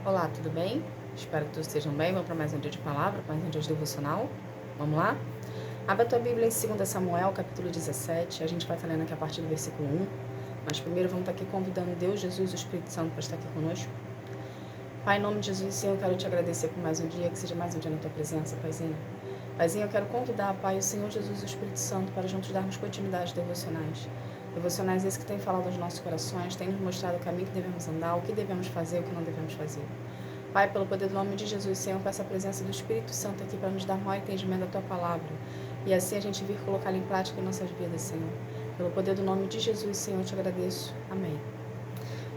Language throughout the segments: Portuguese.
Olá, tudo bem? Espero que todos estejam bem. Vamos para mais um dia de palavra, mais um dia de devocional. Vamos lá? Abra a tua Bíblia em 2 Samuel, capítulo 17. A gente vai estar lendo aqui a partir do versículo 1. Mas primeiro vamos estar aqui convidando Deus, Jesus e o Espírito Santo para estar aqui conosco. Pai, em nome de Jesus, Senhor, eu quero te agradecer por mais um dia, que seja mais um dia na tua presença, Paizinho. Paizinho, eu quero convidar, Pai, o Senhor Jesus e o Espírito Santo para juntos darmos continuidade devocionais. Devocionais esses que têm falado aos nossos corações, têm nos mostrado o caminho que devemos andar, o que devemos fazer, o que não devemos fazer. Pai, pelo poder do nome de Jesus, Senhor, peço a presença do Espírito Santo aqui para nos dar maior entendimento da Tua palavra. E assim a gente vir colocá-la em prática em nossas vidas, Senhor. Pelo poder do nome de Jesus, Senhor, eu te agradeço. Amém.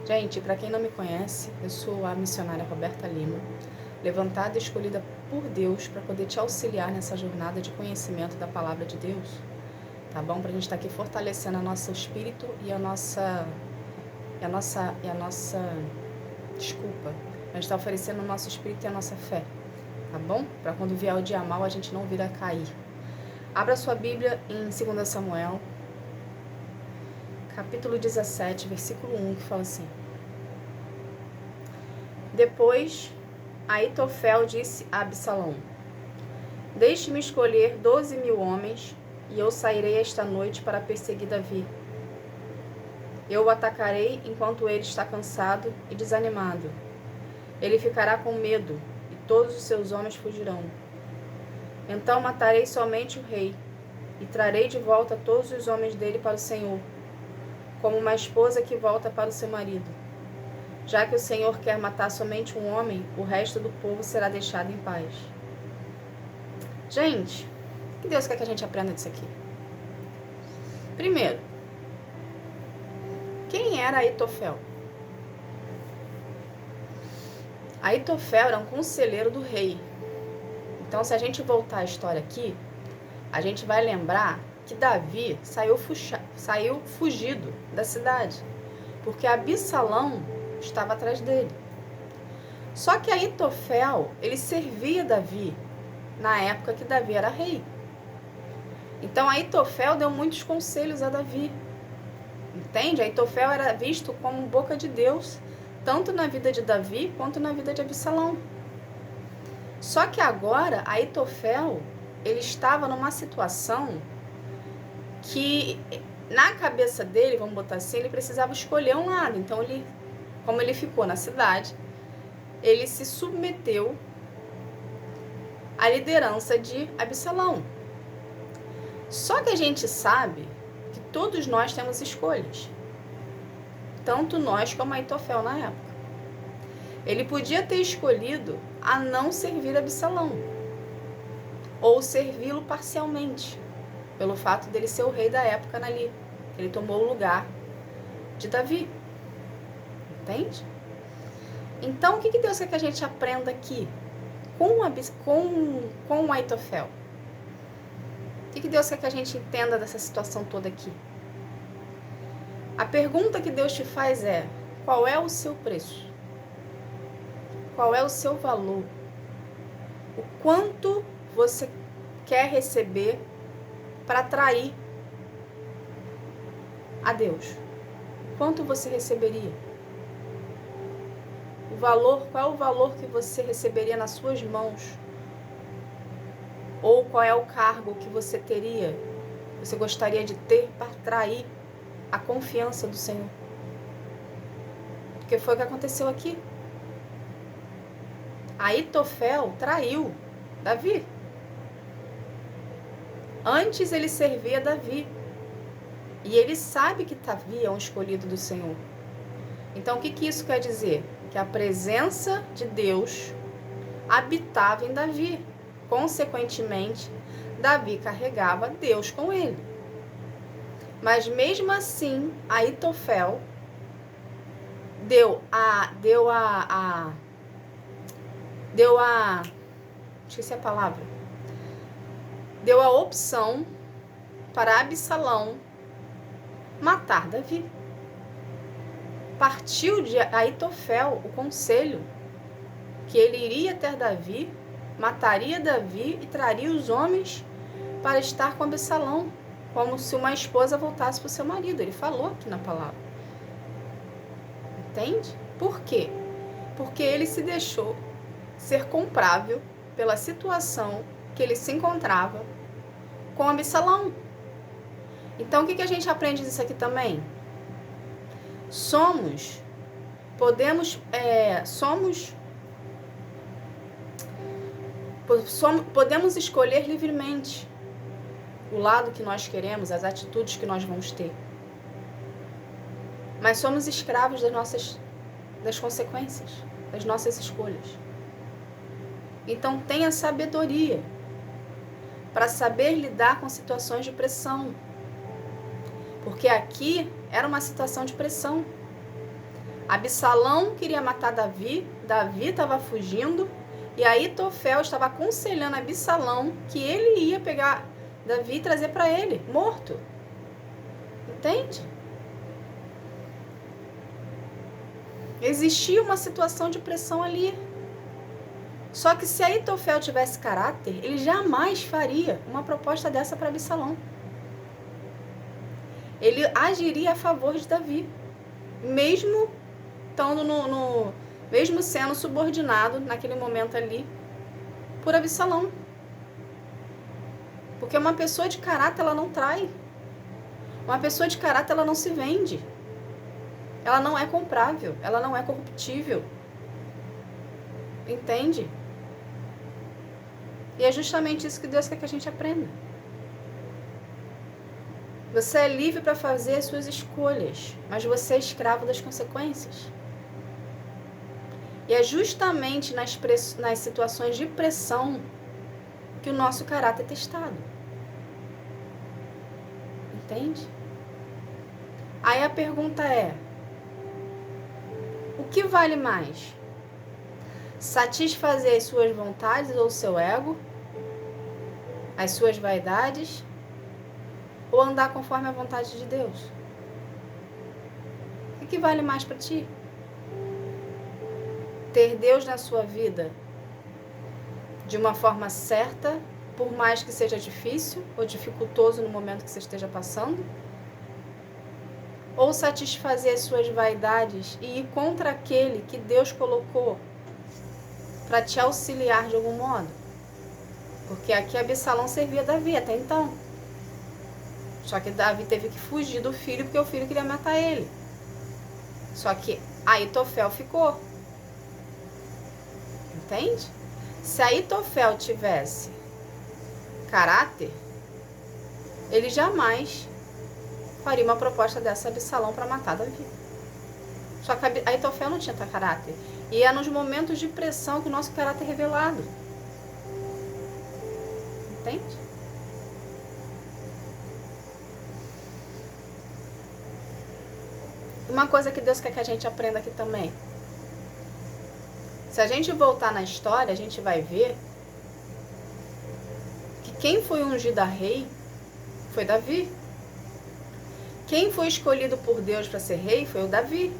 Gente, para quem não me conhece, eu sou a missionária Roberta Lima, levantada e escolhida por Deus para poder te auxiliar nessa jornada de conhecimento da palavra de Deus. Tá bom? Para a gente estar aqui fortalecendo o nosso espírito e a nossa desculpa. A gente está oferecendo o nosso espírito e a nossa fé, tá bom? Para quando vier o dia mal, a gente não vir a cair. Abra sua Bíblia em 2 Samuel, capítulo 17, versículo 1, que fala assim: Depois, Aitofel disse a Absalão: Deixe-me escolher 12.000 homens, e eu sairei esta noite para perseguir Davi. Eu o atacarei enquanto ele está cansado e desanimado. Ele ficará com medo, e todos os seus homens fugirão. Então matarei somente o rei, e trarei de volta todos os homens dele para o Senhor, como uma esposa que volta para o seu marido. Já que o Senhor quer matar somente um homem, o resto do povo será deixado em paz. Gente, o que Deus quer que a gente aprenda disso aqui? Primeiro, quem era Aitofel? Aitofel era um conselheiro do rei. Então, se a gente voltar à história aqui, a gente vai lembrar que Davi saiu fugido da cidade, porque Absalão estava atrás dele. Só que Aitofel, ele servia Davi na época que Davi era rei. Então, Aitofel deu muitos conselhos a Davi. Entende? Aitofel era visto como boca de Deus, tanto na vida de Davi quanto na vida de Absalão. Só que agora, Aitofel, ele estava numa situação que, na cabeça dele, vamos botar assim, ele precisava escolher um lado. Então, como ele ficou na cidade, ele se submeteu à liderança de Absalão. Só que a gente sabe que todos nós temos escolhas. Tanto nós como Aitofel na época. Ele podia ter escolhido a não servir Absalão, ou servi-lo parcialmente, pelo fato dele ser o rei da época ali. Ele tomou o lugar de Davi. Entende? Então, o que Deus quer que a gente aprenda aqui com Aitofel? O que Deus quer que a gente entenda dessa situação toda aqui? A pergunta que Deus te faz é: qual é o seu preço? Qual é o seu valor? O quanto você quer receber para atrair a Deus? Quanto você receberia? O valor, qual é o valor que você receberia nas suas mãos? Ou qual é o cargo que você teria, você gostaria de ter para atrair a confiança do Senhor? Porque foi o que aconteceu aqui. Aitofel traiu Davi. Antes ele servia Davi. E ele sabe que Davi é um escolhido do Senhor. Então o que isso quer dizer? Que a presença de Deus habitava em Davi. Consequentemente, Davi carregava Deus com ele. Mas mesmo assim, Aitofel deu a opção para Absalão matar Davi. Partiu de Aitofel o conselho que ele iria ter Davi, mataria Davi e traria os homens para estar com Absalão, como se uma esposa voltasse para o seu marido. Ele falou aqui na palavra. Entende? Por quê? porque ele se deixou ser comprável pela situação que ele se encontrava com Absalão. Então, o que a gente aprende disso aqui também? Podemos escolher livremente o lado que nós queremos, as atitudes que nós vamos ter. Mas somos escravos das consequências, das nossas escolhas. Então tenha sabedoria para saber lidar com situações de pressão. Porque aqui era uma situação de pressão. Absalão queria matar Davi, Davi estava fugindo, e Aitofel estava aconselhando Absalão que ele ia pegar Davi e trazer para ele, morto. Entende? Existia uma situação de pressão ali. Só que se Aitofel tivesse caráter, ele jamais faria uma proposta dessa para Absalão. Ele agiria a favor de Davi, mesmo estando mesmo sendo subordinado naquele momento ali por Absalão. Porque uma pessoa de caráter, ela não trai. Uma pessoa de caráter, ela não se vende. Ela não é comprável, ela não é corruptível. Entende? E é justamente isso que Deus quer que a gente aprenda. Você é livre para fazer as suas escolhas, mas você é escravo das consequências. E é justamente nas situações de pressão que o nosso caráter é testado. Entende? Aí a pergunta é: o que vale mais? Satisfazer as suas vontades ou o seu ego? As suas vaidades? Ou andar conforme a vontade de Deus? O que vale mais para ti? Ter Deus na sua vida de uma forma certa, por mais que seja difícil ou dificultoso no momento que você esteja passando? Ou satisfazer as suas vaidades e ir contra aquele que Deus colocou para te auxiliar de algum modo? Porque aqui Absalão servia Davi até então. Só que Davi teve que fugir do filho porque o filho queria matar ele. Só que Aitofel ficou. Entende? Se Aitofel tivesse caráter, ele jamais faria uma proposta dessa a Absalão para matar Davi. Só que Aitofel não tinha caráter. E é nos momentos de pressão que o nosso caráter é revelado. Entende? Uma coisa que Deus quer que a gente aprenda aqui também. Se a gente voltar na história, a gente vai ver que quem foi ungido a rei foi Davi. Quem foi escolhido por Deus para ser rei foi o Davi.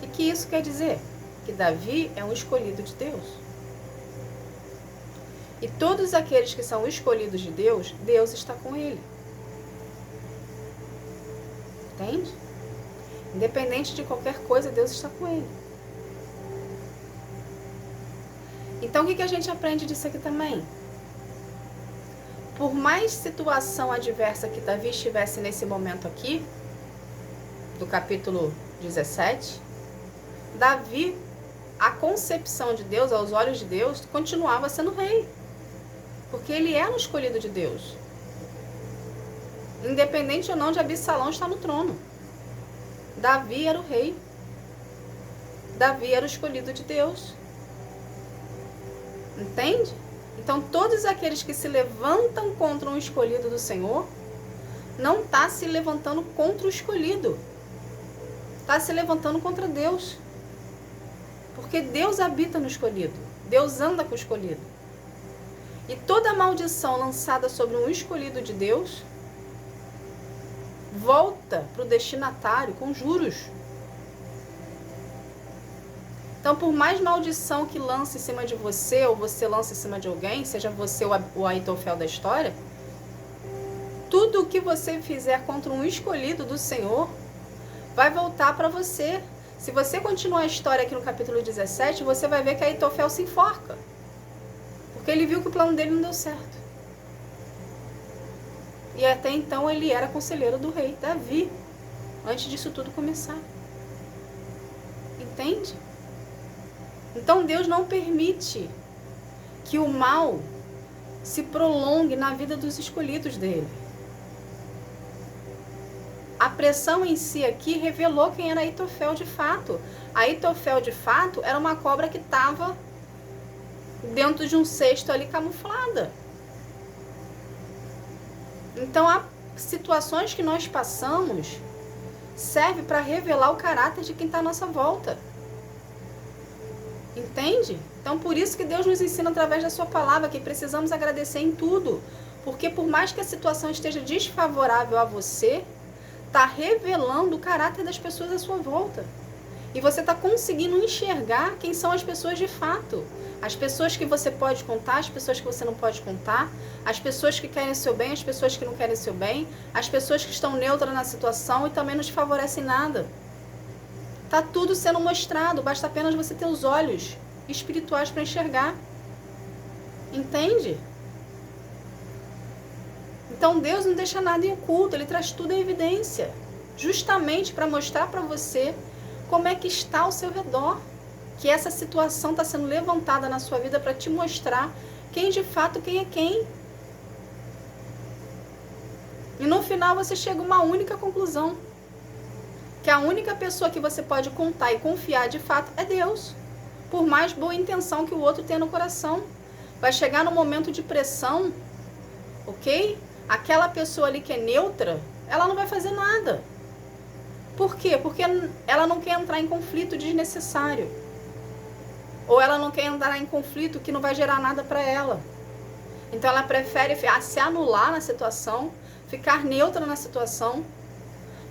O que isso quer dizer? Que Davi é um escolhido de Deus. E todos aqueles que são escolhidos de Deus, Deus está com ele. Entende? Independente de qualquer coisa, Deus está com ele. Então, o que a gente aprende disso aqui também? Por mais situação adversa que Davi estivesse nesse momento aqui, do capítulo 17, Davi, a concepção de Deus, aos olhos de Deus, continuava sendo rei. Porque ele era um escolhido de Deus. Independente ou não de Absalão estar no trono. Davi era o rei. Davi era o escolhido de Deus. Entende? Então, todos aqueles que se levantam contra um escolhido do Senhor, não está se levantando contra o escolhido. Está se levantando contra Deus. Porque Deus habita no escolhido. Deus anda com o escolhido. E toda maldição lançada sobre um escolhido de Deus volta para o destinatário com juros. Então, por mais maldição que lance em cima de você, ou você lance em cima de alguém, seja você o Aitofel da história, tudo o que você fizer contra um escolhido do Senhor vai voltar para você, Se você continuar a história aqui no capítulo 17, você vai ver que Aitofel se enforca. Porque ele viu que o plano dele não deu certo. E até então ele era conselheiro do rei Davi, antes disso tudo começar. Entende? Então Deus não permite que o mal se prolongue na vida dos escolhidos dele. A pressão em si aqui revelou quem era Aitofel de fato. Aitofel de fato era uma cobra que estava dentro de um cesto ali camuflada. Então, há situações que nós passamos serve para revelar o caráter de quem está à nossa volta. Entende? Então, por isso que Deus nos ensina através da sua palavra que precisamos agradecer em tudo. Porque por mais que a situação esteja desfavorável a você, está revelando o caráter das pessoas à sua volta. E você está conseguindo enxergar quem são as pessoas de fato. As pessoas que você pode contar, as pessoas que você não pode contar, as pessoas que querem o seu bem, as pessoas que não querem o seu bem, as pessoas que estão neutras na situação e também não te favorecem nada. Está tudo sendo mostrado, basta apenas você ter os olhos espirituais para enxergar. Entende? Então Deus não deixa nada em oculto, Ele traz tudo em evidência, justamente para mostrar para você como é que está ao seu redor, que essa situação está sendo levantada na sua vida para te mostrar quem de fato, quem é quem. E no final você chega a uma única conclusão, que a única pessoa que você pode contar e confiar de fato é Deus, por mais boa intenção que o outro tenha no coração. Vai chegar no momento de pressão, ok? Aquela pessoa ali que é neutra, ela não vai fazer nada. Por quê? Porque ela não quer entrar em conflito desnecessário. Ou ela não quer entrar em conflito que não vai gerar nada para ela. Então ela prefere se anular na situação, ficar neutra na situação,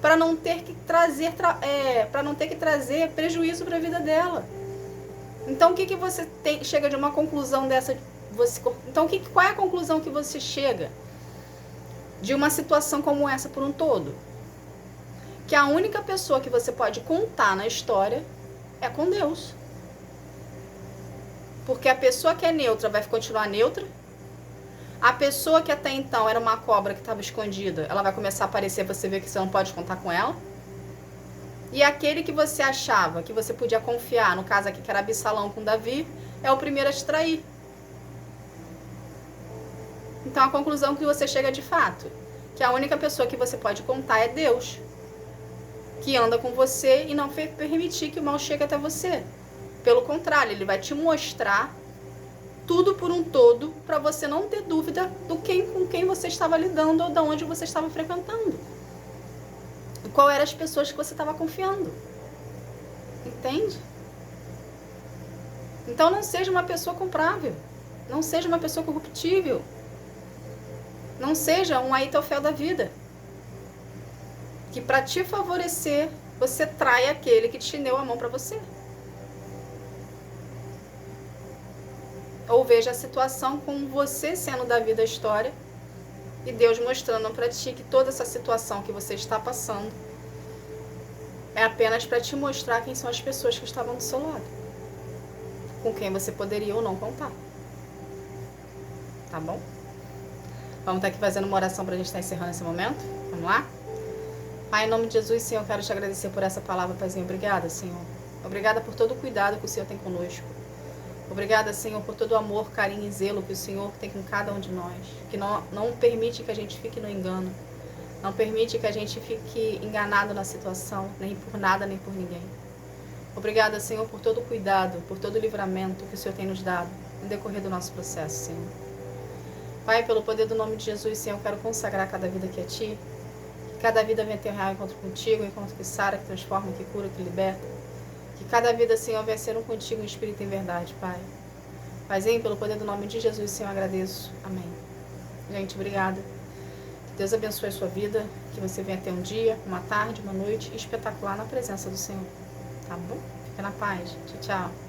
para não ter que trazer prejuízo para a vida dela. Então o que você chega de uma conclusão dessa? Então qual é a conclusão que você chega de uma situação como essa por um todo? Que a única pessoa que você pode contar na história é com Deus. Porque a pessoa que é neutra vai continuar neutra. A pessoa que até então era uma cobra que estava escondida, ela vai começar a aparecer, você vê que você não pode contar com ela. E aquele que você achava que você podia confiar, no caso aqui que era Absalão com Davi, é o primeiro a te trair. Então a conclusão que você chega de fato, que a única pessoa que você pode contar é Deus, que anda com você e não permitir que o mal chegue até você. Pelo contrário, ele vai te mostrar tudo por um todo, para você não ter dúvida com quem você estava lidando ou de onde você estava frequentando. E qual eram as pessoas que você estava confiando. Entende? Então não seja uma pessoa comprável. Não seja uma pessoa corruptível. Não seja um Aitofel da vida. Que para te favorecer, você trai aquele que te deu a mão para você. Ou veja a situação com você sendo Davi da história e Deus mostrando para ti que toda essa situação que você está passando é apenas para te mostrar quem são as pessoas que estavam do seu lado, com quem você poderia ou não contar. Tá bom? Vamos estar aqui fazendo uma oração para a gente estar encerrando esse momento. Vamos lá? Pai, em nome de Jesus, Senhor, eu quero te agradecer por essa palavra, Paizinho. Obrigada, Senhor. Obrigada por todo o cuidado que o Senhor tem conosco. Obrigada, Senhor, por todo o amor, carinho e zelo que o Senhor tem com cada um de nós. Que não permite que a gente fique no engano. Não permite que a gente fique enganado na situação, nem por nada, nem por ninguém. Obrigada, Senhor, por todo o cuidado, por todo o livramento que o Senhor tem nos dado no decorrer do nosso processo, Senhor. Pai, pelo poder do nome de Jesus, Senhor, eu quero consagrar cada vida aqui a Ti. Que cada vida venha ter um real encontro contigo, um encontro que sara, que transforma, que cura, que liberta. Que cada vida, Senhor, venha ser um contigo em espírito e em verdade, Pai. Paizinho, pelo poder do nome de Jesus, Senhor, eu agradeço. Amém. Gente, obrigada. Que Deus abençoe a sua vida. Que você venha ter um dia, uma tarde, uma noite espetacular na presença do Senhor. Tá bom? Fica na paz. Tchau, tchau.